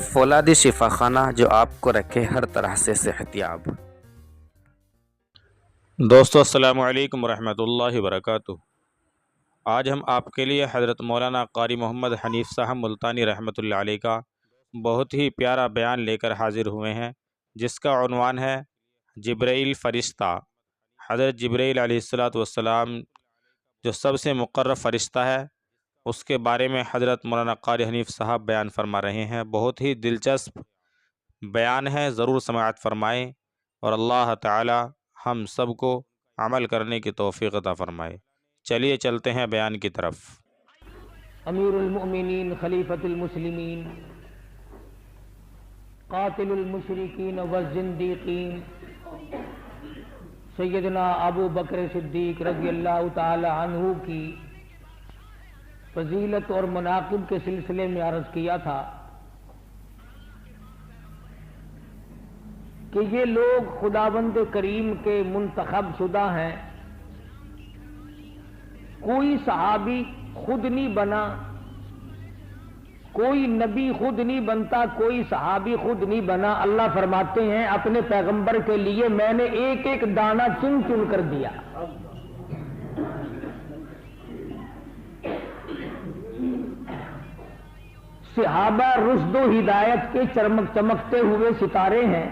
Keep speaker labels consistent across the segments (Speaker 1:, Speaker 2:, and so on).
Speaker 1: فولادی شفا خانہ جو آپ کو رکھے ہر طرح سے صحت یاب۔
Speaker 2: دوستو السلام علیکم ورحمۃ اللہ وبرکاتہ۔ آج ہم آپ کے لیے حضرت مولانا قاری محمد حنیف صاحب ملتانی رحمۃ اللہ علیہ کا بہت ہی پیارا بیان لے کر حاضر ہوئے ہیں، جس کا عنوان ہے جبرائیل فرشتہ۔ حضرت جبرائیل علیہ السلام جو سب سے مقرب فرشتہ ہے، اس کے بارے میں حضرت مولانا قاری حنیف صاحب بیان فرما رہے ہیں۔ بہت ہی دلچسپ بیان ہے، ضرور سماعت فرمائیں، اور اللہ تعالی ہم سب کو عمل کرنے کی توفیق عطا فرمائے۔ چلیے چلتے ہیں بیان کی طرف۔
Speaker 3: امیر المؤمنین خلیفۃ المسلمین قاتل المشرکین والزندیقین سیدنا ابو بکر صدیق رضی اللہ تعالی عنہ کی فضیلت اور مناقب کے سلسلے میں عرض کیا تھا کہ یہ لوگ خداوند کریم کے منتخب شدہ ہیں۔ کوئی صحابی خود نہیں بنا، کوئی نبی خود نہیں بنتا، کوئی صحابی خود نہیں بنا۔ اللہ فرماتے ہیں اپنے پیغمبر کے لیے میں نے ایک ایک دانہ چن چن کر دیا۔ صحابہ رشد و ہدایت کے چمکتے ہوئے ستارے ہیں۔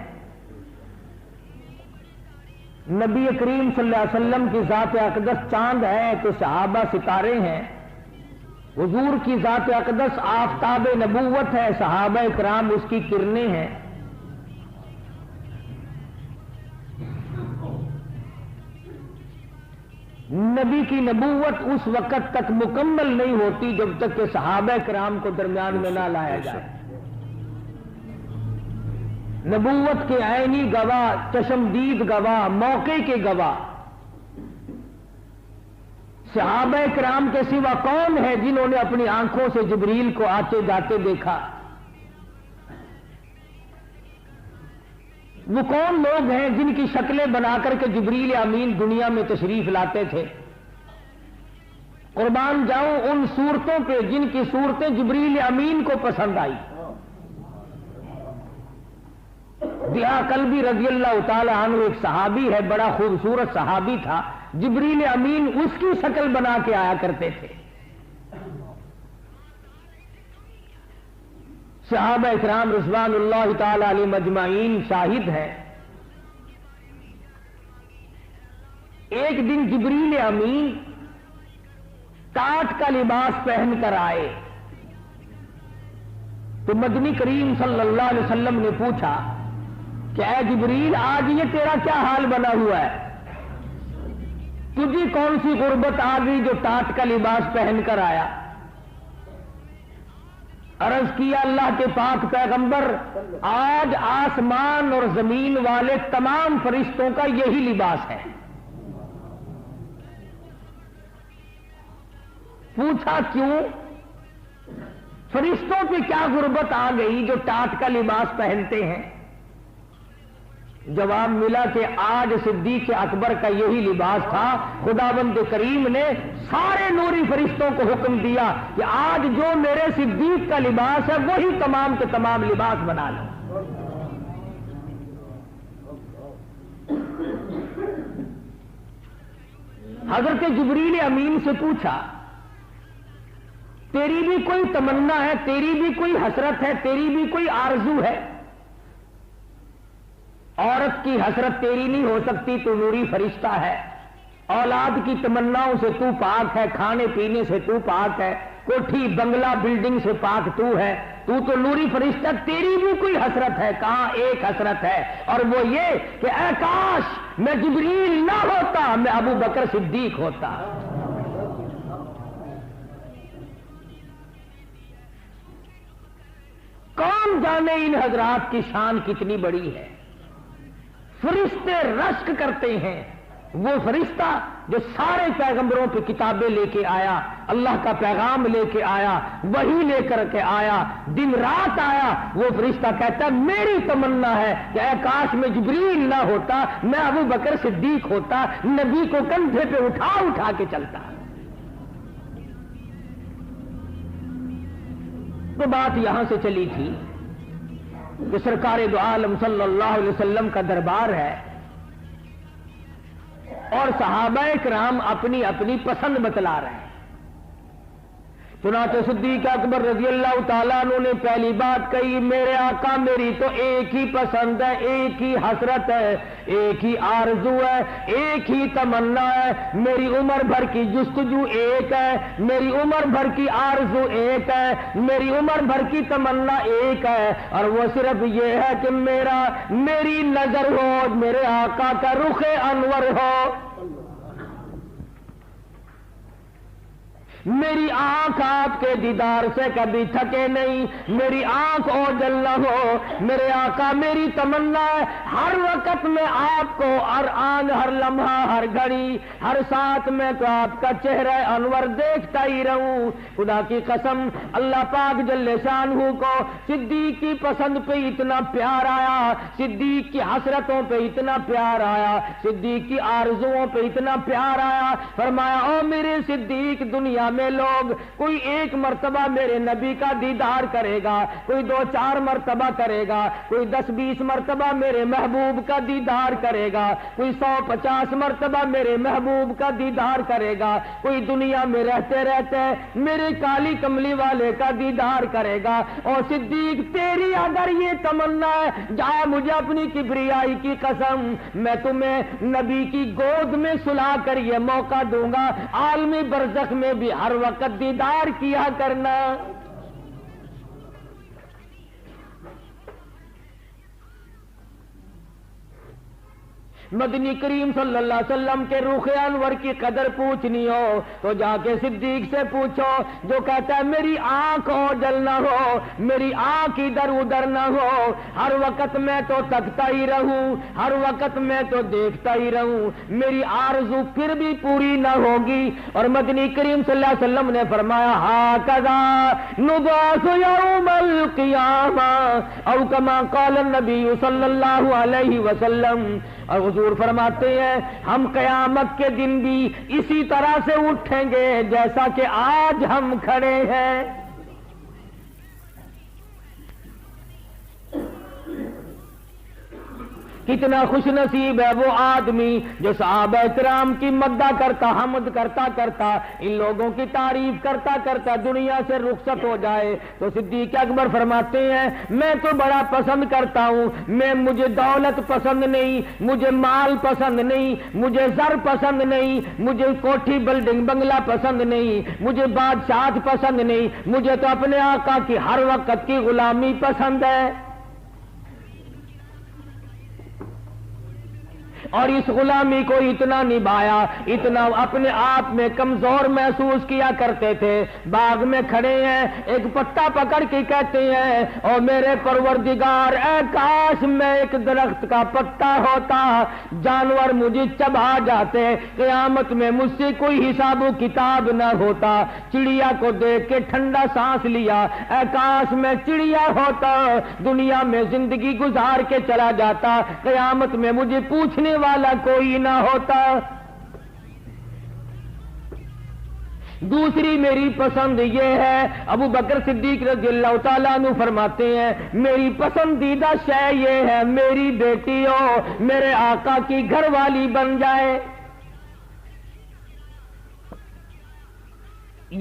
Speaker 3: نبی کریم صلی اللہ علیہ وسلم کی ذات اقدس چاند ہے تو صحابہ ستارے ہیں۔ حضور کی ذات اقدس آفتاب نبوت ہے، صحابہ اکرام اس کی کرنیں ہیں۔ نبی کی نبوت اس وقت تک مکمل نہیں ہوتی جب تک کہ صحابہ اکرام کو درمیان میں نہ لایا جائے۔ نبوت کے عینی گواہ، چشمدید گواہ، موقع کے گواہ صحابہ کرام کے سوا کون ہے جنہوں نے اپنی آنکھوں سے جبریل کو آتے جاتے دیکھا؟ وہ کون لوگ ہیں جن کی شکلیں بنا کر کے جبریل امین دنیا میں تشریف لاتے تھے؟ قربان جاؤں ان صورتوں پہ جن کی صورتیں جبریل امین کو پسند آئی۔ ضیاء قلبی رضی اللہ تعالی عنہ ایک صحابی ہے، بڑا خوبصورت صحابی تھا، جبریل امین اس کی شکل بنا کے آیا کرتے تھے۔ صحابہ اکرام رضوان اللہ تعالی علیہم اجمعین شاہد ہیں۔ ایک دن جبریل امین ٹاٹ کا لباس پہن کر آئے تو مدنی کریم صلی اللہ علیہ وسلم نے پوچھا کہ اے جبریل، آج یہ تیرا کیا حال بنا ہوا ہے؟ تجھے کون سی غربت آ گئی جو ٹاٹ کا لباس پہن کر آیا؟ عرض کیا اللہ کے پاک پیغمبر، آج آسمان اور زمین والے تمام فرشتوں کا یہی لباس ہے۔ پوچھا کیوں؟ فرشتوں پہ کیا غربت آ گئی جو ٹاٹ کا لباس پہنتے ہیں؟ جواب ملا کہ آج صدیق اکبر کا یہی لباس تھا۔ خداوند کریم نے سارے نوری فرشتوں کو حکم دیا کہ آج جو میرے صدیق کا لباس ہے وہی تمام کے تمام لباس بنا لو۔ حضرت جبریل امین سے پوچھا تیری بھی کوئی تمنا ہے، تیری بھی کوئی حسرت ہے، تیری بھی کوئی آرزو ہے؟ عورت کی حسرت تیری نہیں ہو سکتی، تو نوری فرشتہ ہے۔ اولاد کی تمناؤں سے تو پاک ہے، کھانے پینے سے تو پاک ہے، کوٹھی بنگلہ بلڈنگ سے پاک تو ہے، تو نوری فرشتہ، تیری بھی کوئی حسرت ہے؟ کہاں ایک حسرت ہے، اور وہ یہ کہ اے کاش میں جبریل نہ ہوتا، میں ابو بکر صدیق ہوتا۔ کون جانے ان حضرات کی شان کتنی بڑی ہے۔ فرشتے رشک کرتے ہیں، وہ فرشتہ جو سارے پیغمبروں پہ کتابیں لے کے آیا، اللہ کا پیغام لے کے آیا، وحی لے کر کے آیا، دن رات آیا، وہ فرشتہ کہتا ہے میری تمنا ہے کہ اے کاش میں جبریل نہ ہوتا، میں ابو بکر صدیق ہوتا، نبی کو کندھے پہ اٹھا اٹھا کے چلتا۔ تو بات یہاں سے چلی تھی کہ سرکار دو عالم صلی اللہ علیہ وسلم کا دربار ہے اور صحابہ کرام اپنی اپنی پسند بتلا رہے ہیں. چنانچہ صدیق اکبر رضی اللہ تعالیٰ عنہ نے پہلی بات کہی، میرے آقا میری تو ایک ہی پسند ہے، ایک ہی حسرت ہے، ایک ہی آرزو ہے، ایک ہی تمنا ہے. میری عمر بھر کی جستجو ایک ہے، میری عمر بھر کی آرزو ایک ہے، میری عمر بھر کی تمنا ایک ہے، اور وہ صرف یہ ہے کہ میری نظر ہو، میرے آقا کا رخ انور ہو. میری آنکھ آپ کے دیدار سے کبھی تھکے نہیں، میری آنکھ اوجل نہ ہو. میرے آقا میری تمنا ہے ہر وقت میں آپ کو، ہر آن، ہر لمحہ، ہر گھڑی، ہر ساتھ میں تو آپ کا چہرہ انور دیکھتا ہی رہوں. خدا کی قسم اللہ پاک جل شانہ کو صدیق کی پسند پہ اتنا پیار آیا، صدیق کی حسرتوں پہ اتنا پیار آیا، صدیق کی آرزوؤں پہ اتنا پیار آیا. فرمایا او میرے صدیق، دنیا میں لوگ کوئی ایک مرتبہ میرے نبی کا دیدار کرے گا، کوئی 2-4 مرتبہ کرے گا، کوئی 10-20 مرتبہ میرے محبوب کا دیدار کرے گا، کوئی 100-50 مرتبہ میرے محبوب کا دیدار کرے گا، کوئی دنیا میں رہتے رہتے میرے کالی کملی والے کا دیدار کرے گا. اور صدیق تیری اگر یہ تمنا ہے، جا مجھے اپنی کبریائی کی قسم، میں تمہیں نبی کی گود میں سلا کر یہ موقع دوں گا، عالمی برزخ میں بھی ہر وقت دیدار کیا کرنا. مدنی کریم صلی اللہ علیہ وسلم کے رخ انور کی قدر پوچھنی ہو تو جا کے صدیق سے پوچھو، جو کہتا ہے میری آنکھ اوجل نہ ہو، میری آنکھ ادھر ادھر نہ ہو، ہر وقت میں تو تکتا ہی رہوں، ہر وقت میں تو دیکھتا ہی رہوں، میری آرزو پھر بھی پوری نہ ہوگی. اور مدنی کریم صلی اللہ علیہ وسلم نے فرمایا ہاکذا نبعث یوم القیامہ او کما قال النبی صلی اللہ علیہ وسلم. اور حضور فرماتے ہیں ہم قیامت کے دن بھی اسی طرح سے اٹھیں گے جیسا کہ آج ہم کھڑے ہیں. کتنا خوش نصیب ہے وہ آدمی جو صحابہ کرام کی مدح کرتا، حمد کرتا کرتا، ان لوگوں کی تعریف کرتا کرتا دنیا سے رخصت ہو جائے. تو صدیق اکبر فرماتے ہیں میں تو بڑا پسند کرتا ہوں، مجھے دولت پسند نہیں، مجھے مال پسند نہیں، مجھے زر پسند نہیں، مجھے کوٹھی بلڈنگ بنگلہ پسند نہیں، مجھے بادشاہت پسند نہیں، مجھے تو اپنے آقا کی ہر وقت کی غلامی پسند ہے. اور اس غلامی کو اتنا نبھایا، اتنا اپنے آپ میں کمزور محسوس کیا کرتے تھے. باغ میں کھڑے ہیں، ایک پتا پکڑ کے کہتے ہیں او میرے پروردگار، اے کاش میں ایک درخت کا پتا ہوتا، جانور مجھے چبا جاتے، قیامت میں مجھ سے کوئی حساب و کتاب نہ ہوتا. چڑیا کو دیکھ کے ٹھنڈا سانس لیا، اے کاش میں چڑیا ہوتا، دنیا میں زندگی گزار کے چلا جاتا، قیامت میں مجھے پوچھنے والا کوئی نہ ہوتا. دوسری میری پسند یہ ہے، ابو بکر صدیق رضی اللہ تعالیٰ عنہ فرماتے ہیں میری پسندیدہ شے یہ ہے میری بیٹی ہو میرے آقا کی گھر والی بن جائے.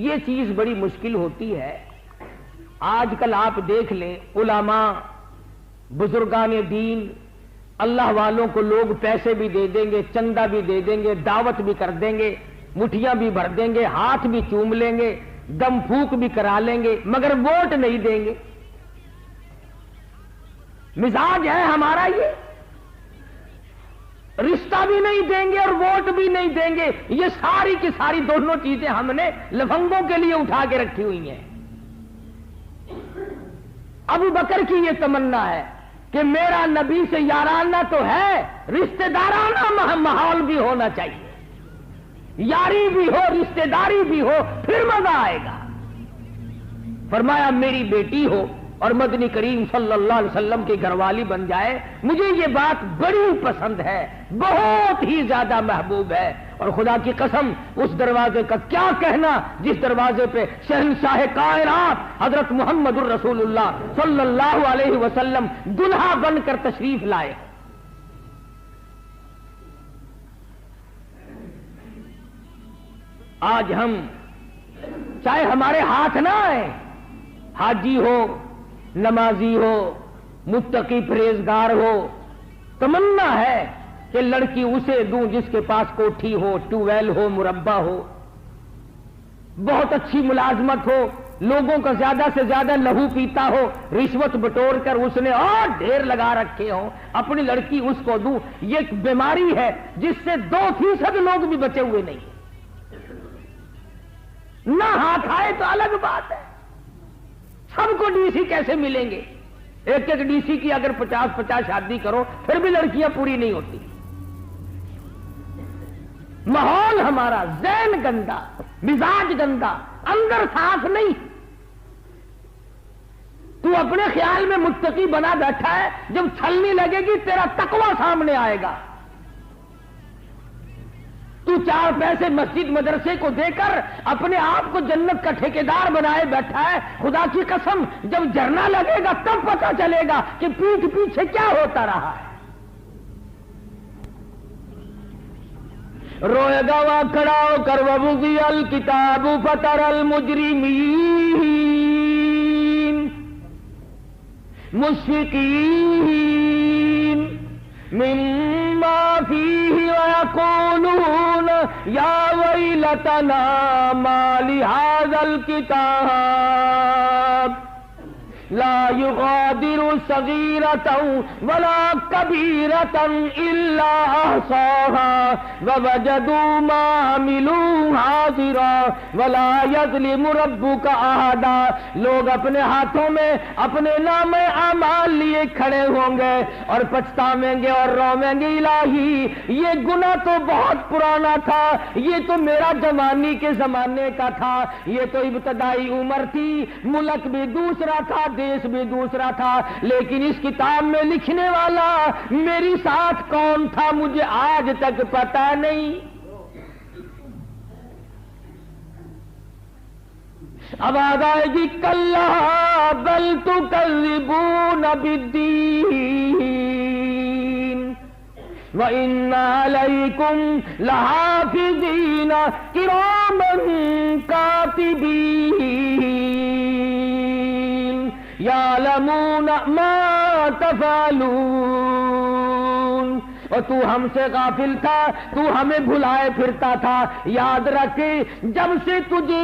Speaker 3: یہ چیز بڑی مشکل ہوتی ہے. آج کل آپ دیکھ لیں علماء، بزرگان دین، اللہ والوں کو لوگ پیسے بھی دے دیں گے، چندہ بھی دے دیں گے، دعوت بھی کر دیں گے، مٹھیاں بھی بھر دیں گے، ہاتھ بھی چوم لیں گے، دم پھونک بھی کرا لیں گے، مگر ووٹ نہیں دیں گے. مزاج ہے ہمارا یہ، رشتہ بھی نہیں دیں گے اور ووٹ بھی نہیں دیں گے. یہ ساری کی ساری دونوں چیزیں ہم نے لفنگوں کے لیے اٹھا کے رکھی ہوئی ہیں. ابو بکر کی یہ تمنا ہے کہ میرا نبی سے یارانہ تو ہے، رشتہ دارانہ ماحول بھی ہونا چاہیے، یاری بھی ہو، رشتہ داری بھی ہو، پھر مزہ آئے گا. فرمایا میری بیٹی ہو اور مدنی کریم صلی اللہ علیہ وسلم کی گھر والی بن جائے، مجھے یہ بات بڑی پسند ہے، بہت ہی زیادہ محبوب ہے. اور خدا کی قسم اس دروازے کا کیا کہنا جس دروازے پہ شہنشاہ کائنات حضرت محمد الرسول اللہ صلی اللہ علیہ وسلم دلہا بن کر تشریف لائے. آج ہم چاہے ہمارے ہاتھ نہ آئے، حاجی ہو، نمازی ہو، متقی پرہیزگار ہو، تمنا ہے کہ لڑکی اسے دوں جس کے پاس کوٹھی ہو، ٹیوب ویل ہو، مربع ہو، بہت اچھی ملازمت ہو، لوگوں کا زیادہ سے زیادہ لہو پیتا ہو، رشوت بٹور کر اس نے اور ڈھیر لگا رکھے ہوں، اپنی لڑکی اس کو دوں. یہ ایک بیماری ہے جس سے 2% لوگ بھی بچے ہوئے نہیں. نہ ہاتھ آئے تو الگ بات ہے، سب کو ڈی سی کیسے ملیں گے؟ ایک ایک ڈی سی کی اگر 50-50 شادی کرو پھر بھی لڑکیاں پوری نہیں ہوتی. ماحول ہمارا ذہن گندا، مزاج گندا، اندر صاف نہیں. تو اپنے خیال میں متقی بنا بیٹھا ہے، جب چھلنی لگے گی تیرا تقوی سامنے آئے گا. تو 4 پیسے مسجد مدرسے کو دے کر اپنے آپ کو جنت کا ٹھیکیدار بنائے بیٹھا ہے. خدا کی قسم جب جھرنا لگے گا تب پتہ چلے گا کہ پیٹھ پیچھے کیا ہوتا رہا ہے. روئے گا وا کھڑا ہو کر وبوغی الکتاب فتر المجرمین مشفقین مما فیہ ویقولون یا ویلتنا ما لہذا الکتاب لا یغادر صغیرۃ ولا کبیرۃ الا احصاها ووجدوا ما عملوا حاضرا ولا یظلم ربک احدا. لوگ اپنے ہاتھوں میں اپنے نام اعمال لیے کھڑے ہوں گے اور پچھتاویں گے اور رویں گے، الہی یہ گناہ تو بہت پرانا تھا، یہ تو میرا جوانی کے زمانے کا تھا، یہ تو ابتدائی عمر تھی، ملک بھی دوسرا تھا، دیش بھی دوسرا تھا، لیکن اس کتاب میں لکھنے والا میری ساتھ کون تھا مجھے آج تک پتا نہیں. اب آد آئے گی کلا بل تکذبون بالدین وَإِنَّ عَلَيْكُمْ لَحَافِظِينَ كِرَامًا كَاتِبِينَ يَعْلَمُونَ مَا تَفْعَلُونَ. اور تو ہم سے غافل تھا، تو ہمیں بھلائے پھرتا تھا. یاد رکھ جب سے تجھے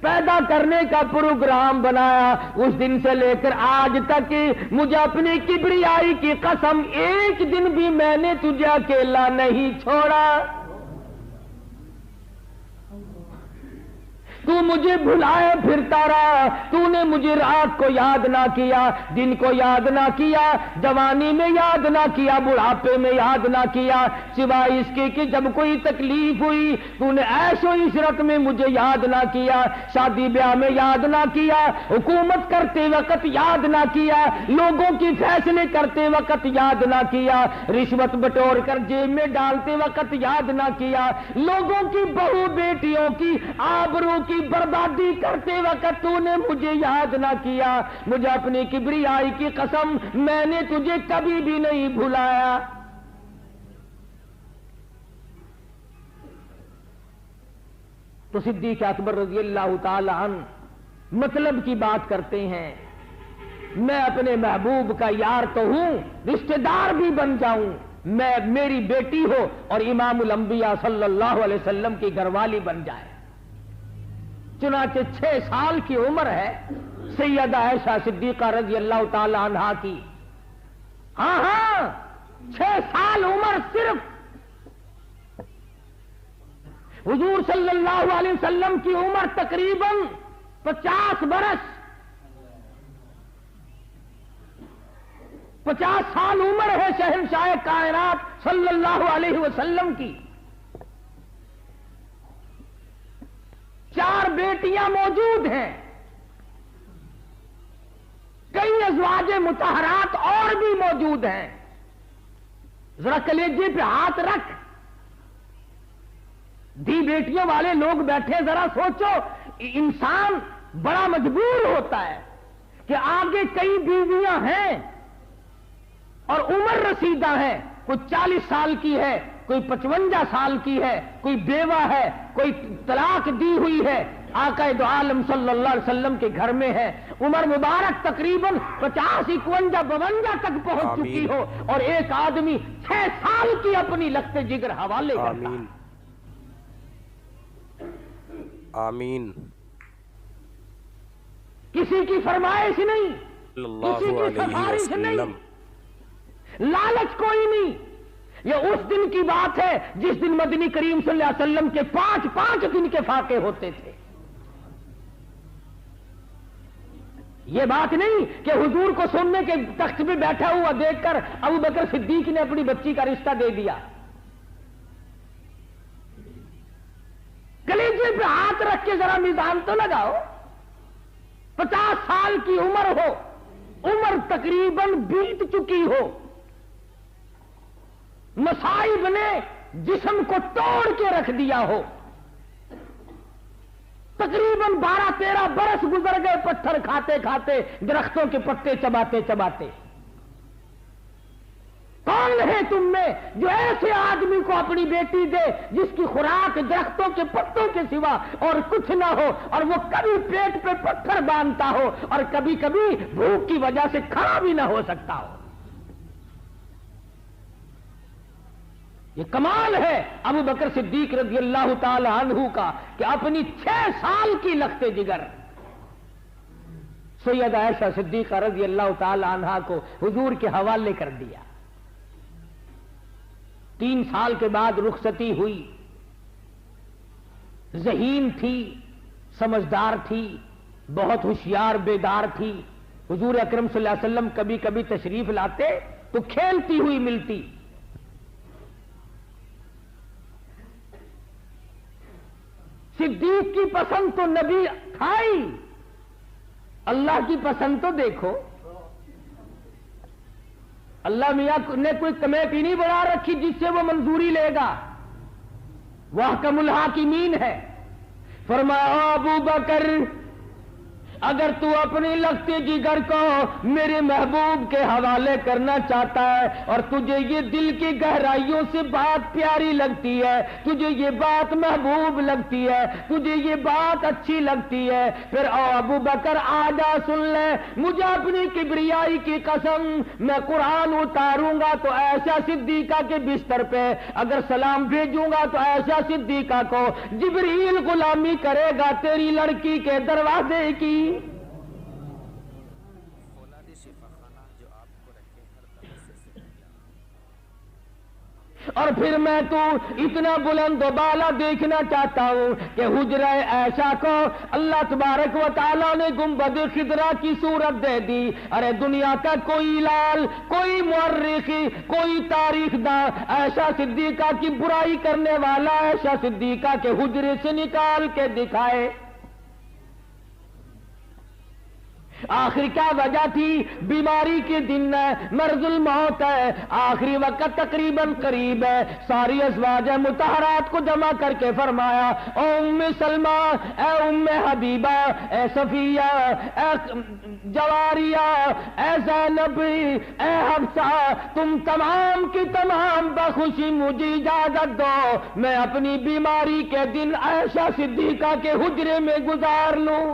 Speaker 3: پیدا کرنے کا پروگرام بنایا اس دن سے لے کر آج تک مجھے اپنی کبریائی کی قسم ایک دن بھی میں نے تجھے اکیلا نہیں چھوڑا. تو مجھے بھلائے پھرتا رہا، تو نے مجھے رات کو یاد نہ کیا، دن کو یاد نہ کیا، جوانی میں یاد نہ کیا، بڑھاپے میں یاد نہ کیا، سوائے اس کے کہ جب کوئی تکلیف ہوئی تو نے عیش و عشرت میں مجھے یاد نہ کیا، شادی بیاہ میں یاد نہ کیا، حکومت کرتے وقت یاد نہ کیا، لوگوں کی فیصلے کرتے وقت یاد نہ کیا، رشوت بٹور کر جیب میں ڈالتے وقت یاد نہ کیا، لوگوں کی بہو بیٹیوں کی آبرو کی بربادی کرتے وقت تو نے مجھے یاد نہ کیا. مجھے اپنی کبریائی کی قسم میں نے تجھے کبھی بھی نہیں بھلایا. تو صدیق اکبر رضی اللہ تعالی عنہ مطلب کی بات کرتے ہیں، میں اپنے محبوب کا یار تو ہوں، رشتہ دار بھی بن جاؤں، میں میری بیٹی ہو اور امام الانبیاء صلی اللہ علیہ وسلم کی گھر والی بن جائے. چنانچہ 6 سال کی عمر ہے سیدہ عائشہ صدیقہ رضی اللہ تعالی عنہا کی. ہاں 6 سال عمر صرف. حضور صلی اللہ علیہ وسلم کی عمر تقریباً 50 برس، 50 سال عمر ہے شہنشاہ کائنات صلی اللہ علیہ وسلم کی. 4 بیٹیاں موجود ہیں، کئی ازواج مطہرات اور بھی موجود ہیں. ذرا کلیجے پہ ہاتھ رکھ، دی بیٹیوں والے لوگ بیٹھے، ذرا سوچو، انسان بڑا مجبور ہوتا ہے کہ آگے کئی بیویاں ہیں اور عمر رسیدہ ہے، کوئی 40 سال کی ہے، کوئی 55 سال کی ہے، کوئی بیوہ ہے، کوئی طلاق دی ہوئی ہے، آقا دو عالم صلی اللہ علیہ وسلم کے گھر میں ہے، عمر مبارک تقریباً 50 51 52 تک پہنچ چکی ہو، اور ایک آدمی 6 سال کی اپنی لخت جگر حوالے کرتا ہے۔
Speaker 1: آمین۔
Speaker 3: کسی کی فرمائش نہیں، کسی کی سفارش نہیں، لالچ کوئی نہیں۔ یہ اس دن کی بات ہے جس دن مدنی کریم صلی اللہ علیہ وسلم کے 5 دن کے فاقے ہوتے تھے۔ یہ بات نہیں کہ حضور کو سننے کے تخت پہ بیٹھا ہوا دیکھ کر ابو بکر صدیق نے اپنی بچی کا رشتہ دے دیا۔ کلیجے پہ ہاتھ رکھ کے ذرا میزان تو لگاؤ۔ 50 سال کی عمر ہو، عمر تقریباً بیت چکی ہو، مصائب نے جسم کو توڑ کے رکھ دیا ہو، تقریباً 12-13 برس گزر گئے پتھر کھاتے کھاتے، درختوں کے پتے چباتے چباتے۔ کون ہے تم میں جو ایسے آدمی کو اپنی بیٹی دے جس کی خوراک درختوں کے پتوں کے سوا اور کچھ نہ ہو، اور وہ کبھی پیٹ پہ پتھر باندھتا ہو اور کبھی کبھی بھوک کی وجہ سے کھڑا بھی نہ ہو سکتا ہو؟ یہ کمال ہے ابو بکر صدیق رضی اللہ تعالی عنہ کا کہ اپنی 6 سال کی لخت جگر سیدہ عائشہ صدیقہ رضی اللہ تعالی عنہا کو حضور کے حوالے کر دیا۔ 3 سال کے بعد رخصتی ہوئی، ذہین تھی، سمجھدار تھی، بہت ہوشیار بیدار تھی۔ حضور اکرم صلی اللہ علیہ وسلم کبھی کبھی تشریف لاتے تو کھیلتی ہوئی ملتی۔ صدیق کی پسند تو نبی کھائی، اللہ کی پسند تو دیکھو۔ اللہ میاں نے کوئی کمیٹی نہیں بنا رکھی جس سے وہ منظوری لے گا، وہ احکم الحاکمین ہے۔ فرمایا ابو بکر اگر تو اپنی لخت جگر کو میرے محبوب کے حوالے کرنا چاہتا ہے اور تجھے یہ دل کی گہرائیوں سے بات پیاری لگتی ہے، تجھے یہ بات محبوب لگتی ہے، تجھے یہ بات اچھی لگتی ہے، پھر او ابو بکر آجا سن لے، مجھے اپنی کبریائی کی قسم میں قرآن اتاروں گا تو ایسا صدیقہ کے بستر پہ، اگر سلام بھیجوں گا تو ایسا صدیقہ کو جبریل غلامی کرے گا تیری لڑکی کے دروازے کی۔ اور پھر میں تو اتنا بلند و بالا دیکھنا چاہتا ہوں کہ حجرہ عائشہ کو اللہ تبارک و تعالیٰ نے گنبد خضرا کی صورت دے دی۔ ارے دنیا کا کوئی لال، کوئی مورخ، کوئی تاریخ داں عائشہ صدیقہ کی برائی کرنے والا عائشہ صدیقہ کے حجرے سے نکال کے دکھائے۔ آخر کیا وجہ تھی؟ بیماری کے دن ہے، مرض الموت ہے، آخری وقت تقریباً قریب ہے۔ ساری ازواج مطہرات کو جمع کر کے فرمایا، اے ام سلمہ، اے ام حبیبہ، اے صفیہ، اے جواریہ، اے زینب، اے حفصہ، تم تمام کی تمام بخوشی مجھے اجازت دو میں اپنی بیماری کے دن عائشہ صدیقہ کے حجرے میں گزار لوں۔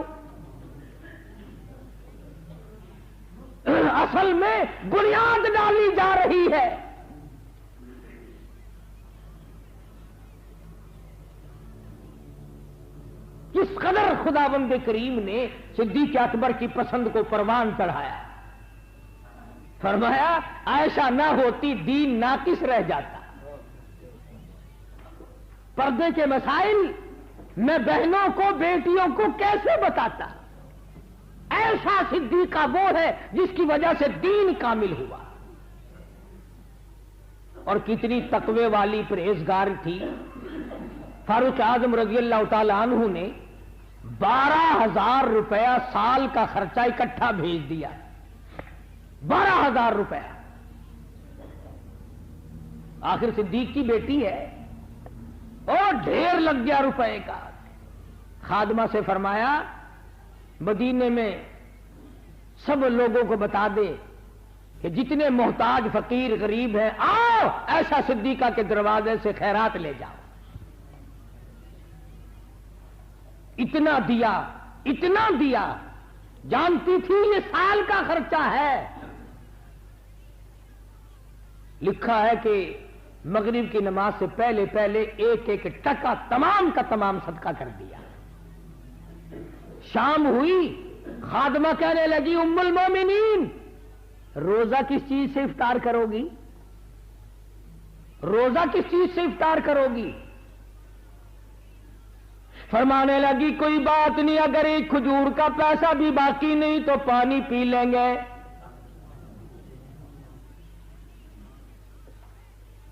Speaker 3: اصل میں بنیاد ڈالی جا رہی ہے۔ کس قدر خداوند کریم نے صدیق اکبر کی پسند کو پروان چڑھایا۔ فرمایا عائشہ نہ ہوتی دین ناقص رہ جاتا۔ پردے کے مسائل میں بہنوں کو، بیٹیوں کو کیسے بتاتا؟ ایسا صدیقہ وہ ہے جس کی وجہ سے دین کامل ہوا، اور کتنی تقوی والی پرہیزگار تھی۔ فاروق اعظم رضی اللہ تعالی عنہ نے 12,000 روپیہ سال کا خرچہ اکٹھا بھیج دیا۔ 12,000 روپیہ۔ آخر صدیق کی بیٹی ہے، اور ڈھیر لگ گیا روپے کا. خادمہ سے فرمایا مدینے میں سب لوگوں کو بتا دے کہ جتنے محتاج فقیر غریب ہیں آؤ ایسا صدیقہ کے دروازے سے خیرات لے جاؤ. اتنا دیا جانتی تھی یہ سال کا خرچہ ہے. لکھا ہے کہ مغرب کی نماز سے پہلے ایک ایک ٹکا تمام کا تمام صدقہ کر دیا. شام ہوئی خادمہ کہنے لگی ام المومنین روزہ کس چیز سے افطار کرو گی؟ روزہ کس چیز سے افطار کرو گی؟ فرمانے لگی کوئی بات نہیں، اگر ایک کھجور کا پیسہ بھی باقی نہیں تو پانی پی لیں گے.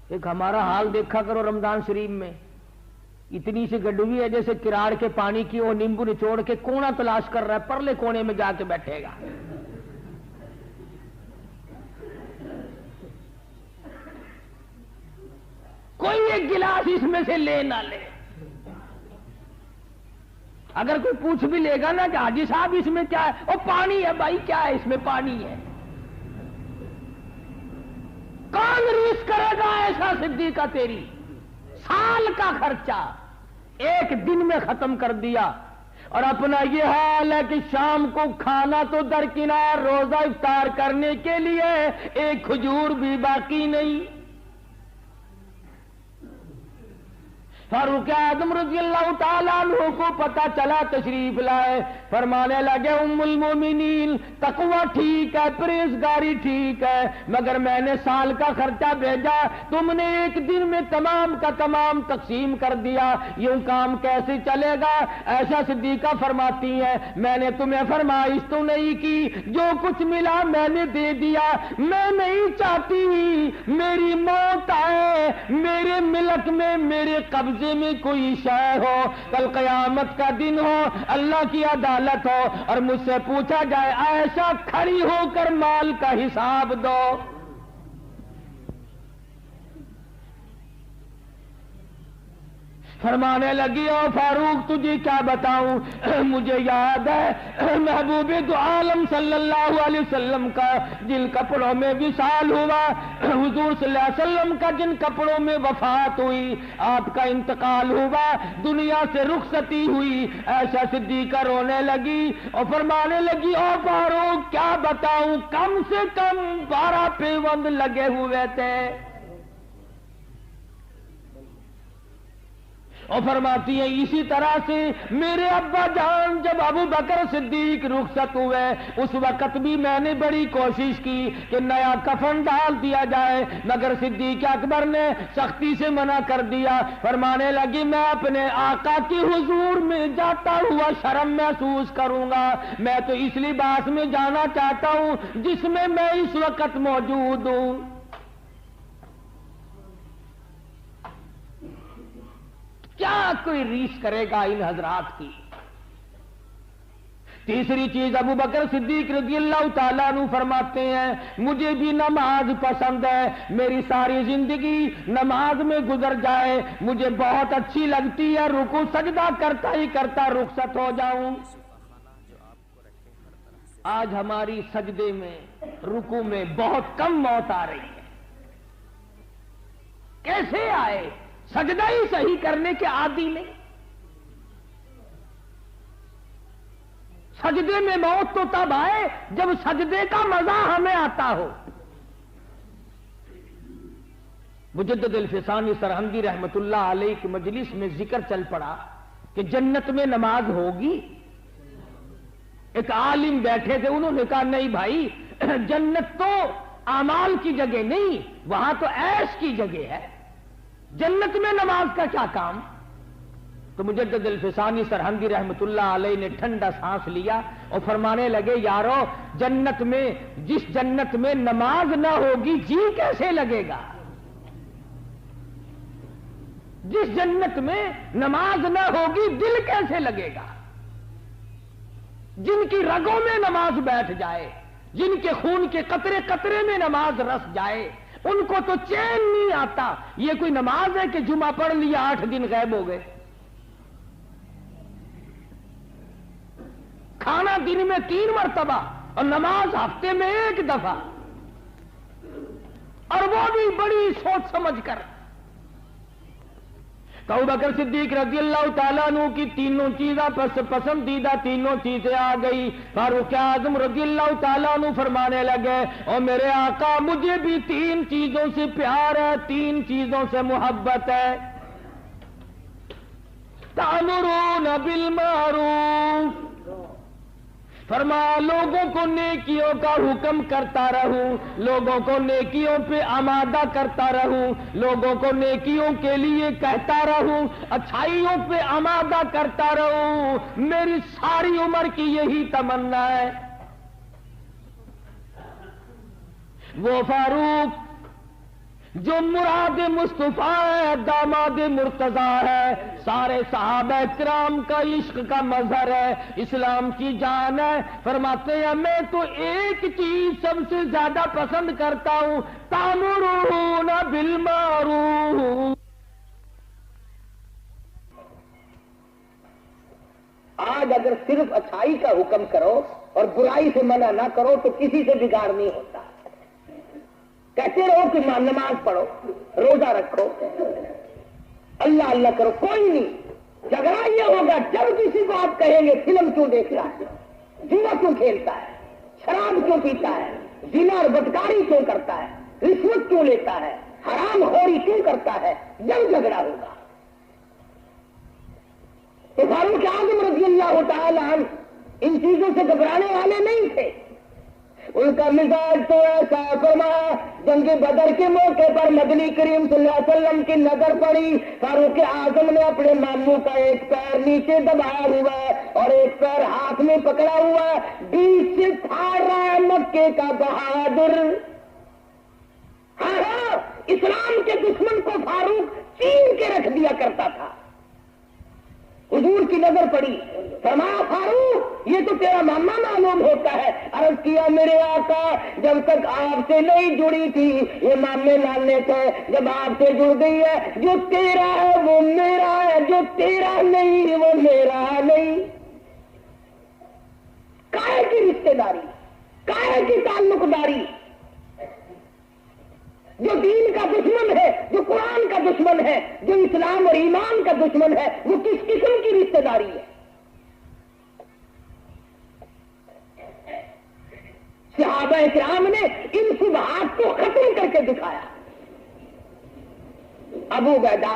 Speaker 3: ایک ہمارا حال دیکھا کرو رمضان شریف میں، اتنی سی گڈوی ہے جیسے کراڑ کے پانی کی، وہ نیمبو نچوڑ کے کونا تلاش کر رہا ہے، پرلے کونے میں جا کے بیٹھے گا. کوئی ایک گلاس اس میں سے لے نہ لے. اگر کوئی پوچھ بھی لے گا نا کہ حاجی صاحب اس میں کیا ہے، وہ پانی ہے بھائی، کیا ہے اس میں؟ پانی ہے. کون ریس کرے گا ایسا صدیقہ؟ تیری سال کا خرچہ ایک دن میں ختم کر دیا. اور اپنا یہ حال ہے کہ شام کو کھانا تو درکنار، روزہ افطار کرنے کے لیے ایک کھجور بھی باقی نہیں. فاروق اعظم رضی اللہ تعالیٰ عنہ کو پتا چلا، تشریف لائے، فرمانے لگے ام المومنین تقوی ٹھیک ہے، پرہیزگاری ٹھیک ہے، مگر میں نے سال کا خرچہ بھیجا، تم نے ایک دن میں تمام کا تمام تقسیم کر دیا، یوں کام کیسے چلے گا؟ ایسا صدیقہ فرماتی ہے میں نے تمہیں فرمائش تو نہیں کی، جو کچھ ملا میں نے دے دیا. میں نہیں چاہتی میری موت آئے، میرے ملک میں میرے قبضے میں کوئی شے ہو، کل قیامت کا دن ہو، اللہ کی عدالت ہو اور مجھ سے پوچھا جائے ایسا کھڑی ہو کر مال کا حساب دو. فرمانے لگی او فاروق تجھے کیا بتاؤں، مجھے یاد ہے محبوب دو عالم صلی اللہ علیہ وسلم کا جن کپڑوں میں وصال ہوا، حضور صلی اللہ علیہ وسلم کا جن کپڑوں میں وفات ہوئی، آپ کا انتقال ہوا، دنیا سے رخصتی ہوئی. ایسا صدیقہ رونے لگی اور فرمانے لگی او فاروق کیا بتاؤں، کم سے کم 12 پیوند لگے ہوئے تھے. اور فرماتی ہیں اسی طرح سے میرے ابا جان جب ابو بکر صدیق رخصت ہوئے اس وقت بھی میں نے بڑی کوشش کی کہ نیا کفن ڈال دیا جائے، مگر صدیق اکبر نے سختی سے منع کر دیا. فرمانے لگی میں اپنے آقا کی حضور میں جاتا ہوا شرم محسوس کروں گا، میں تو اس لباس میں جانا چاہتا ہوں جس میں میں اس وقت موجود ہوں. کیا کوئی ریس کرے گا ان حضرات کی؟ تیسری چیز ابو بکر صدیق رضی اللہ تعالیٰ عنہ فرماتے ہیں مجھے بھی نماز پسند ہے، میری ساری زندگی نماز میں گزر جائے، مجھے بہت اچھی لگتی ہے، رکوع سجدہ کرتا ہی کرتا رخصت ہو جاؤں. آج ہماری سجدے میں رکوع میں بہت کم موت آ رہی ہے. کیسے آئے؟ سجدہ ہی صحیح کرنے کے عادی نہیں. سجدے میں موت تو تب آئے جب سجدے کا مزہ ہمیں آتا ہو. مجدد الفسانی سرہندی رحمت اللہ علیہ کی مجلس میں ذکر چل پڑا کہ جنت میں نماز ہوگی. ایک عالم بیٹھے تھے، انہوں نے کہا نہیں بھائی، جنت تو اعمال کی جگہ نہیں، وہاں تو عیش کی جگہ ہے، جنت میں نماز کا کیا کام؟ تو مجدد الفسانی سرہندی رحمت اللہ علیہ نے ٹھنڈا سانس لیا اور فرمانے لگے یارو جنت میں، جس جنت میں نماز نہ ہوگی جی کیسے لگے گا؟ جس جنت میں نماز نہ ہوگی دل کیسے لگے گا؟ جن کی رگوں میں نماز بیٹھ جائے، جن کے خون کے قطرے قطرے میں نماز رس جائے، ان کو تو چین نہیں آتا. یہ کوئی نماز ہے کہ جمعہ پڑھ لیا 8 دن غائب ہو گئے؟ کھانا دن میں 3 مرتبہ اور نماز ہفتے میں 1 دفعہ، اور وہ بھی بڑی سوچ سمجھ کر. تو ابو بکر صدیق رضی اللہ تعالیٰ عنہ کی تینوں چیزیں پسندیدہ تینوں چیزیں آ گئی. فاروق اعظم رضی اللہ تعالیٰ عنہ فرمانے لگے، اور میرے آقا مجھے بھی 3 چیزوں سے پیار ہے، 3 چیزوں سے محبت ہے. تأمرون بالمعروف، فرمایا لوگوں کو نیکیوں کا حکم کرتا رہوں، لوگوں کو نیکیوں پہ آمادہ کرتا رہوں، لوگوں کو نیکیوں کے لیے کہتا رہوں، اچھائیوں پہ آمادہ کرتا رہوں. میری ساری عمر کی یہی تمنا ہے. وہ فاروق جو مراد مصطفیٰ ہے، داماد مرتضیٰ ہے، سارے صحابہ کرام کا عشق کا مظہر ہے، اسلام کی جان ہے. فرماتے ہیں میں تو ایک چیز سب سے زیادہ پسند کرتا ہوں، تأمرون بالمعروف.
Speaker 4: آج اگر صرف اچھائی کا حکم کرو اور برائی سے منع نہ کرو تو کسی سے بگاڑ نہیں ہوتا. کہتے رہو کہ نماز پڑھو، روزہ رکھو، اللہ اللہ کرو، کوئی نہیں. جھگڑا یہ ہوگا جب کسی کو آپ کہیں گے فلم کیوں دیکھ رہا ہے، جوا کیوں کھیلتا ہے، شراب کیوں پیتا ہے، زنا اور بدکاری کیوں کرتا ہے، رشوت کیوں لیتا ہے، حرام خوری کیوں کرتا ہے، جب جھگڑا ہوگا. تو فاروق اعظم رضی اللہ تعالیٰ عنہ ان چیزوں سے گھبرانے والے نہیں تھے. ان کا مزاج تو ایسا. فرمایا جنگ بدر کے موقع پر مدنی کریم صلی اللہ علیہ وسلم کی نظر پڑی. فاروق اعظم نے اپنے ماموں کا ایک پیر نیچے دبایا ہوا ہے اور ایک پیر ہاتھ میں پکڑا ہوا ہے، بیچ سے پھاڑ رہا ہے مکے کا بہادر. ہاں اسلام کے دشمن کو فاروق چین کے رکھ دیا کرتا تھا. حضور کی نظر پڑی، فرمایا فاروق یہ تو تیرا ماما معلوم ہوتا ہے. عرض کیا میرے آقا جب تک آپ سے نہیں جڑی تھی یہ مامے نانے تھے، جب آپ سے جڑ گئی ہے جو تیرا ہے وہ میرا ہے، جو تیرا نہیں وہ میرا نہیں. کائے کی رشتے داری، کائے کی تعلق داری. جو دین کا دشمن ہے، جو قرآن کا دشمن ہے، جو اسلام اور ایمان کا دشمن ہے، وہ کس قسم کی رشتہ داری ہے؟ صحابہ کرام نے ان شبہات کو ختم کر کے دکھایا. ابو عبیدہ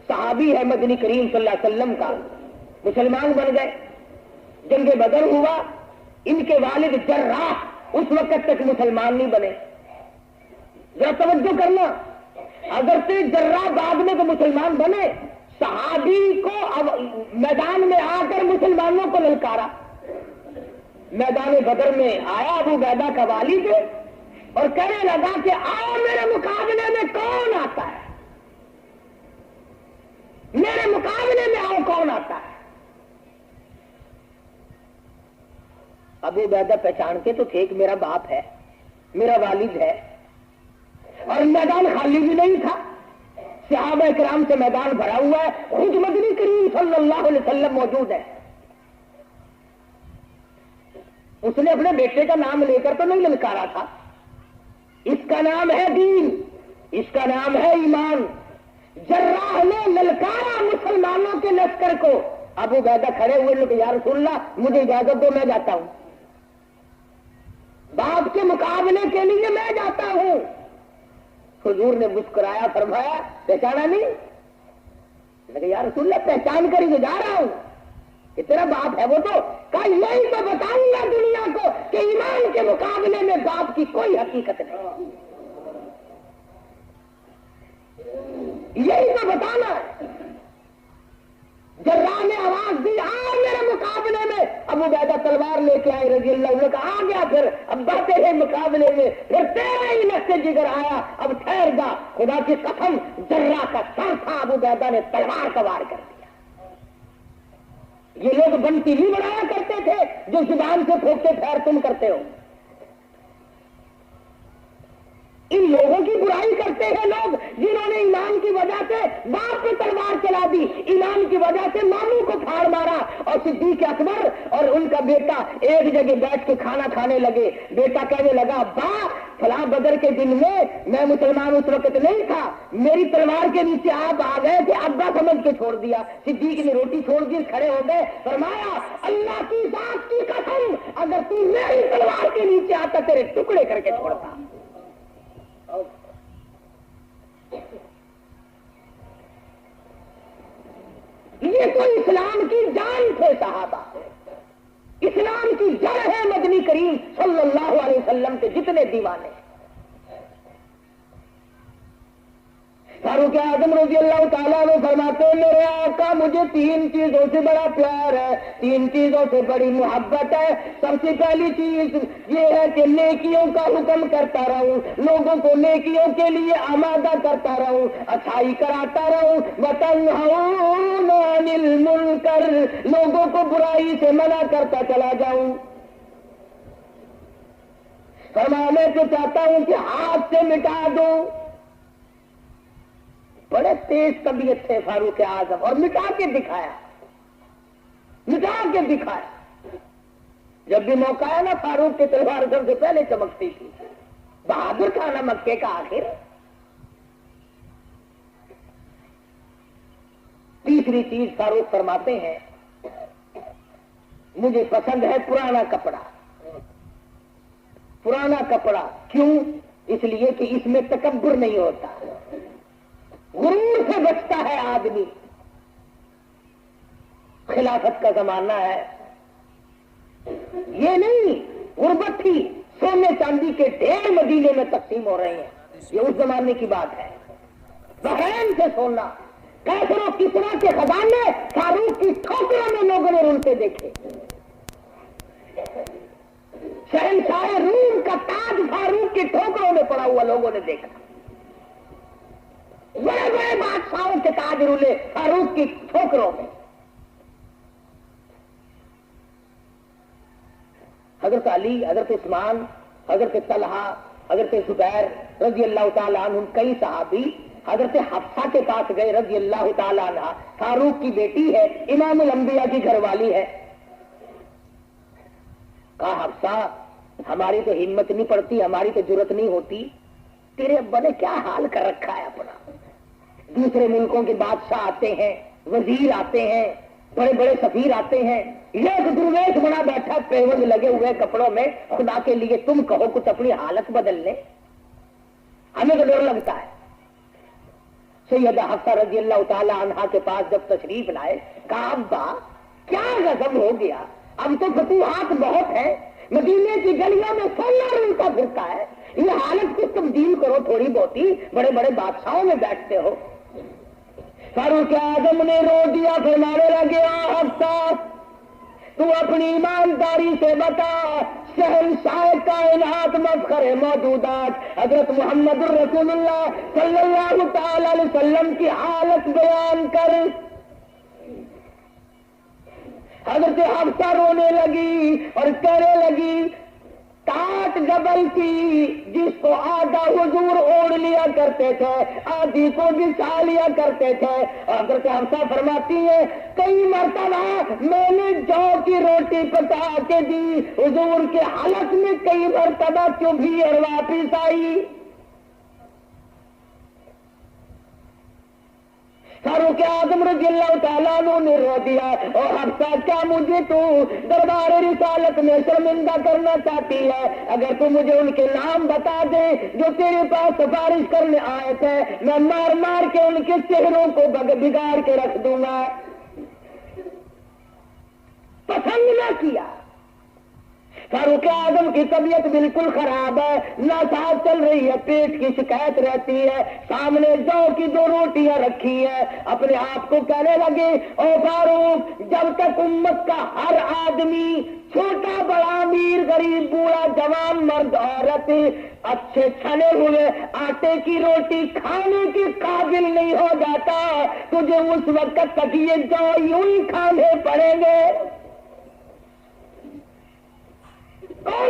Speaker 4: صحابی ہے مدنی کریم صلی اللہ علیہ وسلم کا، مسلمان بن گئے. جنگ بدر ہوا، ان کے والد جراح اس وقت تک مسلمان نہیں بنے. ذرا توجہ کرنا، اگر سے جراح بعد میں تو مسلمان بنے. صحابی کو اب میدان میں آ کر مسلمانوں کو للکارا. میدان بدر میں آیا ابو عبیدہ کا والد اور کہنے لگا کہ آؤ میرے مقابلے میں کون آتا ہے، میرے مقابلے میں آؤ کون آتا ہے. ابو عبیدہ پہچان کے تو تھے کہ میرا باپ ہے، میرا والد ہے، اور میدان خالی بھی نہیں تھا. صحابہ کرام سے میدان بھرا ہوا ہے، خود مدنی کریم صلی اللہ علیہ وسلم موجود ہے. اس نے اپنے بیٹے کا نام لے کر تو نہیں للکارا تھا. اس کا نام ہے دین، اس کا نام ہے ایمان. جراح نے للکارا مسلمانوں کے لشکر کو. ابو عبیدہ کھڑے ہوئے لوگ یا رسول اللہ مجھے اجازت دو میں جاتا ہوں، باپ کے مقابلے کے لیے میں جاتا ہوں. حضور نے مسکرایا، فرمایا پہچانا نہیں؟ لیکن یا رسول اللہ پہچان کر ہی جا رہا ہوں کہ تیرا باپ ہے. وہ تو کہا یہی تو بتاؤں گا دنیا کو کہ ایمان کے مقابلے میں باپ کی کوئی حقیقت نہیں. یہی تو بتانا ہے. جراح نے آواز دی آ میرے مقابلے میں. ابو عبیدہ تلوار لے کے آئے رضی اللہ عنہ کا. آ گیا پھر اب بڑھتے ہیں مقابلے میں. پھر تیرا ہی نقص جگر آیا، اب ٹھہر گا. خدا کی قسم جراح کا سر تھا، ابو عبیدہ نے تلوار کا وار کر دیا. یہ لوگ بنتی نہیں بنایا کرتے تھے جو زبان سے پھونکتے پھیر تم کرتے ہو. ان لوگوں کی برائی کرتے ہیں لوگ جنہوں نے ایمان کی وجہ سے باپ پہ تلوار چلا دی، ایمان کی وجہ سے ماموں کو پھاڑ مارا، اور صدیق اکبر اور ان کا بیٹا ایک جگہ بیٹھ کے کھانا کھانے لگے۔ بیٹا کہنے لگا ابا فلاں بدر کے دن میں مسلمان اس وقت نہیں تھا، میری تلوار کے نیچے آپ آ گئے تھے، ابا سمجھ کے چھوڑ دیا۔ صدیق نے روٹی چھوڑ دی، کھڑے ہو گئے، فرمایا اللہ کی ذات کی قسم اگر تو میری تلوار کے نیچے آتا تیرے ٹکڑے کر کے چھوڑتا۔ یہ تو اسلام کی جان تھے صحابہ، اسلام کی جڑ ہے مدنی کریم صلی اللہ علیہ وسلم کے جتنے دیوانے۔ فاروق اعظم رضی اللہ تعالیٰ عنہ فرماتے ہیں میرے آقا مجھے 3 چیزوں سے بڑا پیار ہے، 3 چیزوں سے بڑی محبت ہے۔ سب سے پہلی چیز یہ ہے کہ نیکیوں کا حکم کرتا رہوں، لوگوں کو نیکیوں کے لیے آمادہ کرتا رہوں، اچھائی کراتا رہوں، وَتَنْهَوْنَ عَنِ الْمُنْكَرِ لوگوں کو برائی سے منع کرتا چلا جاؤں۔ فرمایا میں تو چاہتا ہوں کہ ہاتھ سے مٹا دوں۔ بڑے تیز طبیعت تھے فاروق اعظم، اور مٹا کے دکھایا، مٹا کے دکھایا۔ جب بھی موقع ہے نا فاروق کی تلوار سب سے پہلے چمکتی تھی، بہادر تھا نا مکے کا آخر۔ تیسری چیز فاروق فرماتے ہیں مجھے پسند ہے پرانا کپڑا۔ پرانا کپڑا کیوں؟ اس لیے کہ اس میں تکبر نہیں ہوتا، غرور سے بچتا ہے آدمی۔ خلافت کا زمانہ ہے، یہ نہیں غربت تھی، سونے چاندی کے ڈھیر مدینے میں تقسیم ہو رہے ہیں، یہ اس زمانے کی بات ہے۔ بحرین سے سونا، کیسر و کسرا کے خزانے فاروق کی ٹھوکروں میں لوگوں نے رولتے دیکھے۔ شہنشاہ روم کا تاج فاروق کی ٹھوکروں میں پڑا ہوا لوگوں نے دیکھا۔ بڑے بڑے بادشاہوں کے تاج رولے فاروق کی ٹھوکروں میں۔ حضرت علی، حضرت عثمان، حضرت طلحہ، حضرت زبیر رضی اللہ تعالیٰ عنہ، کئی صحابی حضرت حفصہ کے پاس گئے رضی اللہ تعالیٰ عنہ، فاروق کی بیٹی ہے، امام الانبیاء کی گھر والی ہے۔ کہا حفصہ ہماری تو ہمت نہیں پڑتی، ہماری تو جرت نہیں ہوتی، تیرے ابا نے کیا حال کر رکھا ہے اپنا۔ دوسرے ملکوں کے بادشاہ آتے ہیں، وزیر آتے ہیں، بڑے بڑے سفیر آتے ہیں، ایک درویش بنا بیٹھا پیون لگے ہوئے کپڑوں میں، خدا کے لیے تم کہو کچھ اپنی حالت بدل لے، ہمیں تو ڈر لگتا ہے۔ سیدہ حفصہ رضی اللہ تعالی عنہا کے پاس جب تشریف لائے، کہا ابا کیا غضب ہو گیا، اب تو فتوحات بہت ہیں، مدینے کی گلیوں میں سونا رولتا پھرتا ہے، یہ حالت کچھ تبدیل کرو تھوڑی بہتی، بڑے بڑے بادشاہوں میں بیٹھتے ہو۔ فاروق اعظم نے رو دیا، فرمانے لگے حفصہ تو اپنی ایمانداری سے بتا، شہنشاہ کائنات مفخر موجودات حضرت محمد الرسول اللہ صلی اللہ تعالی علیہ وسلم کی حالت بیان کر۔ حضرت حفصہ رونے لگی اور کہنے لگی کاٹ گبل کی جس کو آدھا حضور اوڑھ لیا کرتے تھے، آدھی کو بچھا لیا کرتے تھے۔ حضرت حفصہ فرماتی ہے کئی مرتبہ میں نے جو کی روٹی پکا کے دی، حضور کے حلق میں کئی مرتبہ چبھی اور واپس آئی۔ فاروق اعظم رضی اللہ تعالیٰ عنہ نے رو دیا، اور حفصہ کیا مجھے تو دربار رسالت میں شرمندہ کرنا چاہتی ہے؟ اگر تو مجھے ان کے نام بتا دے جو تیرے پاس سفارش کرنے آئے تھے، میں مار مار کے ان کے چہروں کو بگاڑ کے رکھ دوں گا۔ پسند نہ کیا۔ فاروق اعظم کی طبیعت بالکل خراب ہے، ناساز چل رہی ہے، پیٹ کی شکایت رہتی ہے، سامنے جو کی 2 روٹیاں رکھی ہے، اپنے آپ کو کہنے لگے او فاروق جب تک امت کا ہر آدمی چھوٹا بڑا امیر غریب بوڑھا جوان مرد عورت اچھے چھنے ہوئے آٹے کی روٹی کھانے کے قابل نہیں ہو جاتا، تجھے اس وقت تک یہ جو یوں ہی کھانے پڑیں گے۔ کون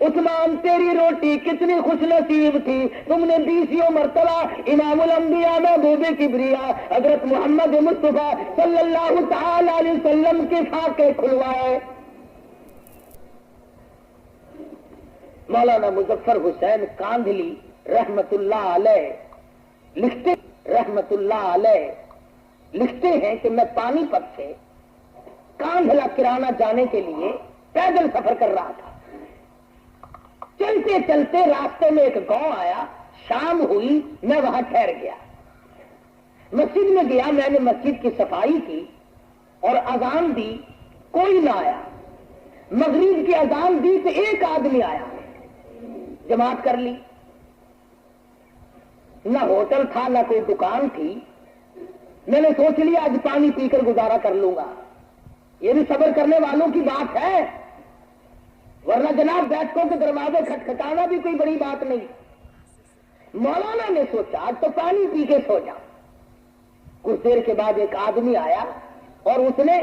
Speaker 4: عثمان تیری روٹی کتنی خوش نصیب تھی، تم نے 20 مرتبہ امام الانبیاء محبوب کبریا حضرت محمد مصطفیٰ صلی اللہ تعالی علیہ وسلم کے فاقے کھلوائے۔ مولانا مظفر حسین کاندھلی رحمت اللہ علیہ لکھتے ہیں کہ میں پانی پت سے کاندھلا کرانہ جانے کے لیے پیدل سفر کر رہا تھا۔ چلتے چلتے راستے میں ایک گاؤں آیا، شام ہوئی، میں وہاں ٹھہر گیا، مسجد میں گیا، میں نے مسجد کی صفائی کی اور اذان دی، کوئی نہ آیا۔ مغرب کی اذان دی تو ایک آدمی آیا، جماعت کر لی۔ نہ ہوٹل تھا نہ کوئی دکان تھی، میں نے سوچ لیا آج پانی پی کر گزارا کر لوں گا، یہ بھی صبر کرنے والوں کی بات ہے، ورنہ جناب بیٹھکوں کے دروازے کھٹکھٹانا بھی کوئی بڑی بات نہیں۔ مولانا نے سوچا آج تو پانی پی کے سو جاؤں۔ کچھ دیر کے بعد ایک آدمی آیا اور اس نے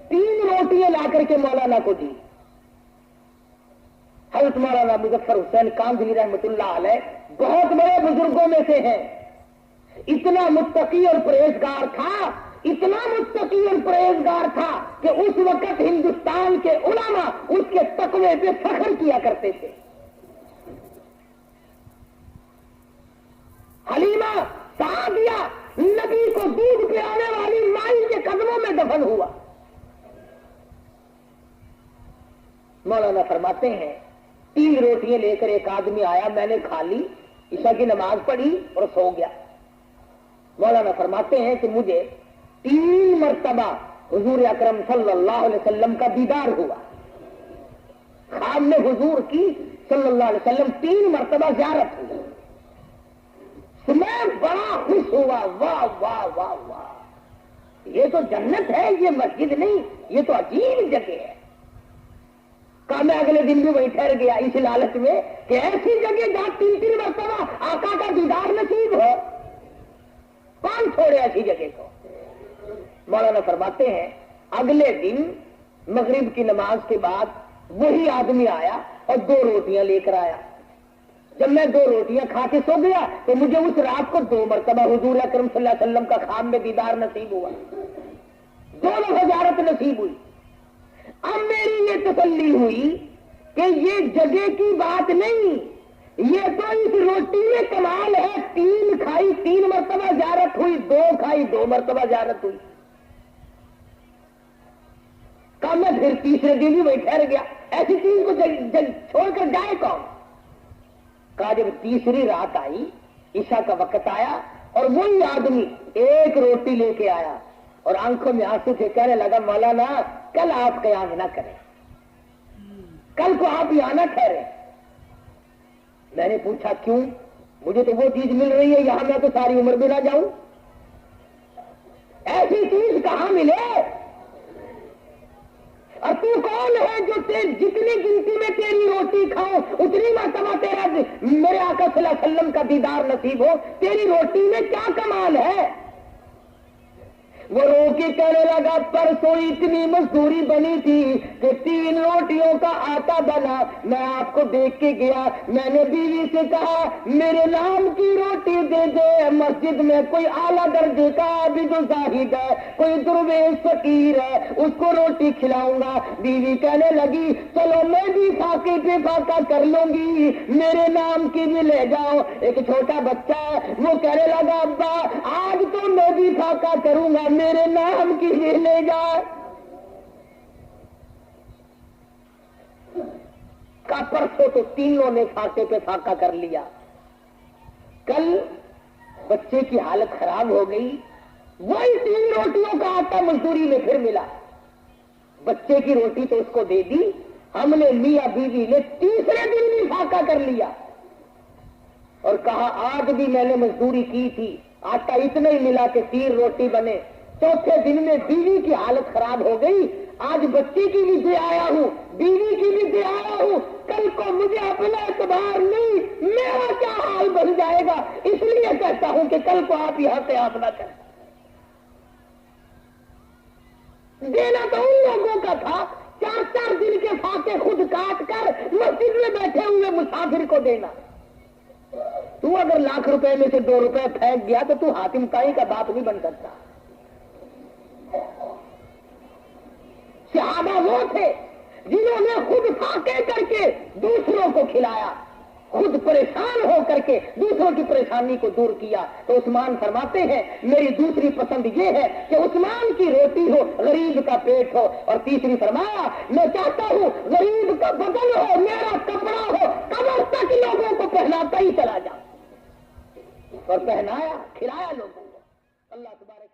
Speaker 4: 3 روٹیاں لا کر کے مولانا کو دی۔ حضرت مولانا مظفر حسین کاندھلی رحمت اللہ علیہ بہت بڑے بزرگوں میں سے ہیں، اتنا متقی اور پرہیزگار تھا، اتنا متقی اور پرہیزگار تھا کہ اس وقت ہندوستان کے علماء اس کے تقوی پہ فخر کیا کرتے تھے۔ حلیمہ سعدیہ نبی کو دودھ پلانے والی مائی کے قدموں میں دفن ہوا۔ مولانا فرماتے ہیں 3 روٹیاں لے کر ایک آدمی آیا، میں نے کھا لی، عشاء کی نماز پڑھی اور سو گیا۔ مولانا فرماتے ہیں کہ مجھے 3 مرتبہ حضور اکرم صلی اللہ علیہ وسلم کا دیدار ہوا، خواب میں حضور کی صلی اللہ علیہ وسلم 3 مرتبہ زیارت ہوئی، میں بڑا خوش ہوا، واہ واہ واہ واہ، یہ تو جنت ہے، یہ مسجد نہیں، یہ تو عجیب جگہ ہے۔ کہا میں اگلے دن بھی وہیں ٹھہر گیا اس لالچ میں کہ ایسی جگہ جہاں 3 مرتبہ آقا کا دیدار نصیب ہو، کون چھوڑے ایسی جگہ کو۔ مولانا فرماتے ہیں اگلے دن مغرب کی نماز کے بعد وہی آدمی آیا اور 2 روٹیاں لے کر آیا۔ جب میں 2 روٹیاں کھا کے سو گیا تو مجھے اس رات کو 2 مرتبہ حضور اکرم صلی اللہ علیہ وسلم کا خواب میں دیدار نصیب ہوا، 2 زیارت نصیب ہوئی۔ اب میری یہ تسلی ہوئی کہ یہ جگہ کی بات نہیں، یہ تو اس روٹی میں کمال ہے، 3 کھائی 3 مرتبہ زیارت ہوئی، 2 کھائی 2 مرتبہ زیارت ہوئی۔ کہا میں پھر تیسرے دن بھی وہی ٹھہر گیا، ایسی چیز کو چھوڑ کر جائے کون۔ کہا جب تیسری رات آئی، عشاء کا وقت آیا اور وہی آدمی 1 روٹی لے کے آیا اور آنکھوں میں آنسو تھے، کہنے لگا مولانا کل آپ قیام نہ کریں، کل کو آپ یہاں نہ ٹھہرے۔ میں نے پوچھا کیوں؟ مجھے تو وہ چیز مل رہی ہے یہاں، میں تو ساری عمر بھی نہ جاؤں، ایسی چیز کہاں ملے؟ اور تو کون ہے جو جتنی گنتی میں تیری روٹی کھاؤ اتنی مرتبہ تیرا میرے آقا صلی اللہ علیہ وسلم کا دیدار نصیب ہو؟ تیری روٹی میں کیا کمال ہے؟ وہ رو کے کہنے لگا پرسوں اتنی مزدوری بنی تھی کہ 3 روٹیوں کا آٹا بنا، میں آپ کو دیکھ کے گیا، میں نے بیوی سے کہا میرے نام کی روٹی دے دے، مسجد میں کوئی اعلیٰ درجے کا عابد و زاہد ہے، کوئی درویش فقیر ہے، اس کو روٹی کھلاؤں گا۔ بیوی کہنے لگی چلو میں بھی فاقے پہ فاقہ کر لوں گی، میرے نام کی بھی لے جاؤ۔ ایک چھوٹا بچہ ہے، وہ کہنے لگا ابا آج تو میں بھی فاقہ کروں گا، میرے نام کی بھی لے جا۔ کا پرسوں تو تینوں نے فاقے پہ فاقہ کر لیا، کل بچے کی حالت خراب ہو گئی، وہی 3 روٹیوں کا آٹا مزدوری میں پھر ملا، بچے کی روٹی تو اس کو دے دی، ہم نے میاں بیوی نے تیسرے دن بھی فاقہ کر لیا اور کہا آج بھی میں نے مزدوری کی تھی، آٹا اتنا ہی ملا کہ 3 روٹی بنے۔ چوتھے دن میں بیوی کی حالت خراب ہو گئی، آج بچے کی بھی دے آیا ہوں، بیوی کی بھی دے آیا ہوں، کل کو مجھے اپنا اعتبار نہیں، میرا کیا حال بن جائے گا، اس لیے کہتا ہوں کہ کل کو آپ یہاں سے آپ نہ کریں۔ دینا تو ان لوگوں کا تھا 4 دن کے لا کے خود کاٹ کر مسجد میں بیٹھے ہوئے مسافر کو دینا. تو اگر لاکھ روپے میں سے 2 روپے پھینک گیا تو حاتم طائی کا باپ نہیں بن سکتا. صحابہ وہ تھے جنہوں نے خود فاقے کر کے دوسروں کو کھلایا, خود پریشان ہو کر کے دوسروں کی پریشانی کو دور کیا. تو عثمان فرماتے ہیں میری دوسری پسند یہ ہے کہ عثمان کی روٹی ہو, غریب کا پیٹ ہو. اور تیسری فرمایا میں چاہتا ہوں غریب کا بدن ہو, میرا کپڑا ہو, قبر تک لوگوں کو پہناتا ہی چلا جا. اور پہنایا, کھلایا لوگوں کو. اللہ تبارک